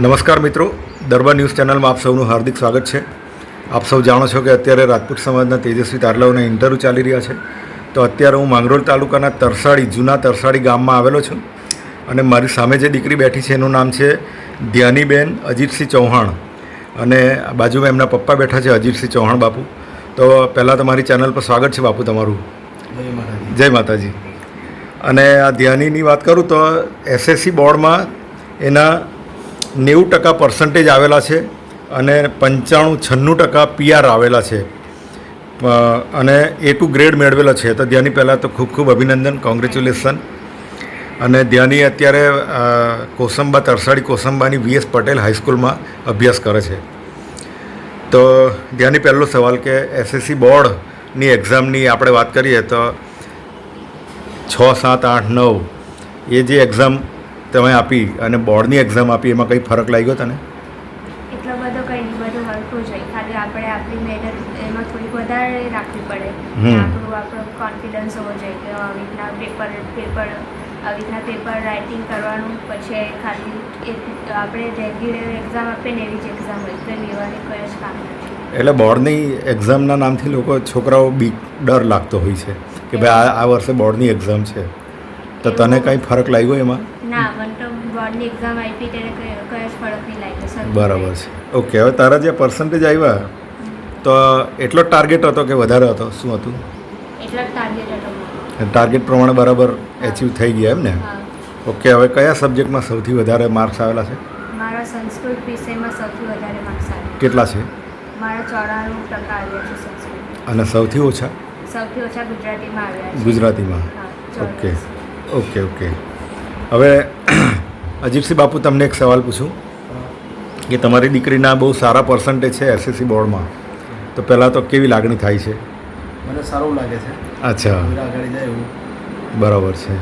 નમસ્કાર મિત્રો, દરબાર ન્યૂઝ ચેનલમાં આપ સૌનું હાર્દિક સ્વાગત છે। આપ સૌ જાણો છો કે અત્યારે રાજપૂત સમાજના તેજસ્વી તારલાઓના ઇન્ટરવ્યૂ ચાલી રહ્યા છે। તો અત્યારે હું માંગરોળ તાલુકાના તરસાડી જૂના તરસાડી ગામમાં આવેલો છું અને મારી સામે જે દીકરી બેઠી છે એનું નામ છે ધ્યાનીબેન અજીતસિંહ ચૌહાણ અને બાજુમાં એમના પપ્પા બેઠા છે અજીતસિંહ ચૌહાણ બાપુ। તો પહેલાં તો મારી ચેનલ પર સ્વાગત છે બાપુ તમારું। જય માતાજી। અને આ ધ્યાનીની વાત કરું તો એસએસસી બોર્ડમાં એના 90% આવેલા છે અને 95-96% PR આવેલા છે અને A2 ગ્રેડ મેળવેલો છે। તો ધ્યાની પહેલાં તો ખૂબ ખૂબ અભિનંદન, કોંગ્રેચ્યુલેશન। અને ધ્યાની અત્યારે કોસંબા તરસાડી કોસંબાની VS પટેલ હાઈસ્કૂલમાં અભ્યાસ કરે છે। તો ધ્યાની પહેલો સવાલ કે એસએસસી બોર્ડની એક્ઝામની આપણે વાત કરીએ તો 6, 7, 8, 9 એ જે એક્ઝામ તમે આપી અને બોર્ડની એક્ઝામ આપી એમાં કંઈ ફરક લાગ્યો તને? એટલો બધો કંઈ નહીં, બધું હરખું જ હોય, ખાલી આપણે આપણી મહેનત એમાં થોડીક વધારે રાખવી પડે। આપણો કોન્ફિડન્સ હોવો જોઈએ કે આવી રીતના પેપર રાઇટિંગ કરવાનું, પછી ખાલી આપણે રેગ્યુલર એક્ઝામ આપીએ ને એવી જ એક્ઝામ હોય તો લેવાની કોઈ જ કામ નથી। એટલે બોર્ડની એક્ઝામના નામથી લોકો છોકરાઓ ડર લાગતો હોય છે કે ભાઈ આ વર્ષે બોર્ડની એક્ઝામ છે, તો તને કંઈ ફરક લાગ્યો એમાં? ના, મને તો બોર્ડની એક્ઝામ આપી ત્યારે કોઈ જ ફરક નહીં લાગ્યો। બરાબર છે, ઓકે। હવે તારા જે પર્સન્ટેજ આવ્યા તો એટલો ટાર્ગેટ હતો કે વધારે હતો, શું હતું? એટલો જ ટાર્ગેટ હતો। ટાર્ગેટ પ્રમાણે બરાબર એચીવ થઈ ગયા એમ ને? ઓકે। હવે કયા સબ્જેક્ટમાં સૌથી વધારે માર્ક્સ આવેલા છે? મારા સંસ્કૃત વિષયમાં સૌથી વધારે માર્ક્સ આવ્યા। કેટલા છે? મારા 94% આવ્યા છે સંસ્કૃત। અને સૌથી ઓછા? સૌથી ઓછા ગુજરાતીમાં આવ્યા છે। ગુજરાતીમાં? Okay okay okay. હવે અજીતસિંહ બાપુ, તમને એક સવાલ પૂછું કે તમારી દીકરીના બહુ સારા પર્સન્ટેજ છે એસએસસી બોર્ડમાં, તો પહેલાં તો કેવી લાગણી થાય છે? મને સારું લાગે છે। અચ્છા, આગળ જાય એવું બરાબર છે।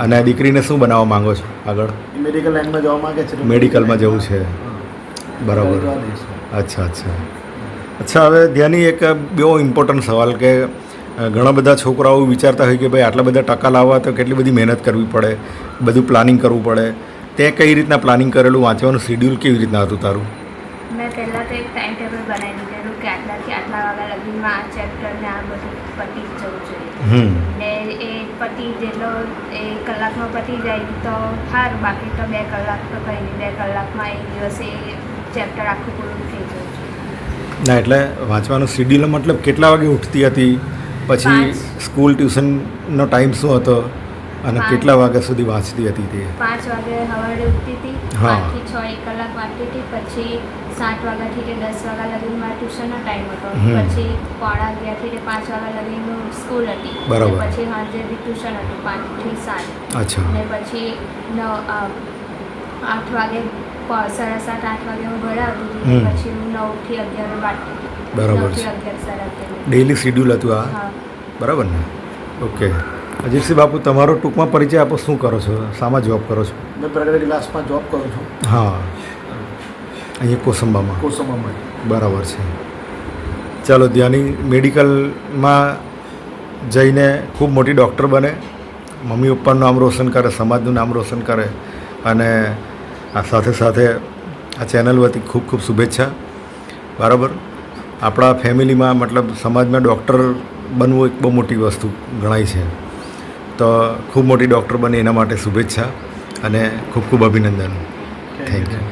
અને આ દીકરીને શું બનાવવા માંગો છો આગળ? મેડિકલ લાઈનમાં જવા માંગે છે। મેડિકલમાં જવું છે, બરાબર। અચ્છા અચ્છા અચ્છા। હવે ધ્યાની એક બહુ ઇમ્પોર્ટન્ટ સવાલ કે ઘણા બધા છોકરાઓ વિચારતા હોય કે ભાઈ આટલા બધા ટકા લાવવા તો કેટલી બધી મહેનત કરવી પડે, બધું પ્લાનિંગ કરવું પડે। તે કઈ રીતના પ્લાનિંગ કરેલું? વાંચવાનું શેડ્યુલ કેવી રીતના હતું તારું? મેં પહેલાં તો એક ટાઈમ ટેબલ બનાવી દીધેલું કે આટલાથી આટલા વાગ્યા લગીમાં આ ચેપ્ટરને આ બધું પતી જ જવું જોઈએ ને એ જેટલો એ કલાકમાં પતી જાય તો સારું, બાકી તો 2 કલાક તો કંઈ નહીં, 2 કલાકમાં એક દિવસે એ ચેપ્ટર આખું પૂરું થઈ જવું જોઈએ। ના, એટલે વાંચવાનું શેડ્યુલ મતલબ કેટલા વાગે ઉઠતી હતી, પછી સ્કૂલ ટ્યુશનનો ટાઈમ શું હતો અને કેટલા વાગ્યા સુધી વાંચતી હતી તે? 5 વાગે સવારે ઉઠતી હતી, 5 થી 6 1 કલાક વાંચતી હતી, પછી 7 વાગ્યાથી તે 10 વાગ્યા લગીમાં ટ્યુશનનો ટાઈમ હતો, પછી 11:15 થી 5 વાગ્યા લગીનું સ્કૂલ હતી, બરાબર। પછી સાંજે બી ટ્યુશન હતું 5 થી 7। અચ્છા। અને પછી 8 વાગે 7:30 8 વાગે હું ઘરે આવતી હતી, પછી હું 9 થી 11 વાંચતી હતી। બરાબર છે, ડેઈલી શેડ્યુલ હતું આ, બરાબર ને? ઓકે। અજીતસિંહ બાપુ, તમારો ટૂંકમાં પરિચય આપો, શું કરો છો, શામાં જોબ કરો છો? મેં પ્રગતિ ક્લાસમાં જોબ કરું છું। હા, અહીંયા કોસંબામાં? કોસંબામાં। બરાબર છે, ચાલો। ધ્યાની મેડિકલમાં જઈને ખૂબ મોટી ડૉક્ટર બને, મમ્મી પપ્પાનું નામ રોશન કરે, સમાજનું નામ રોશન કરે, અને આ સાથે સાથે આ ચેનલ વતી ખૂબ ખૂબ શુભેચ્છા, બરાબર? આપણા ફેમિલીમાં મતલબ સમાજમાં ડૉક્ટર બનવું એક બહુ મોટી વસ્તુ ગણાય છે, તો ખૂબ મોટી ડૉક્ટર બને એના માટે શુભેચ્છા અને ખૂબ ખૂબ અભિનંદન। Thank you.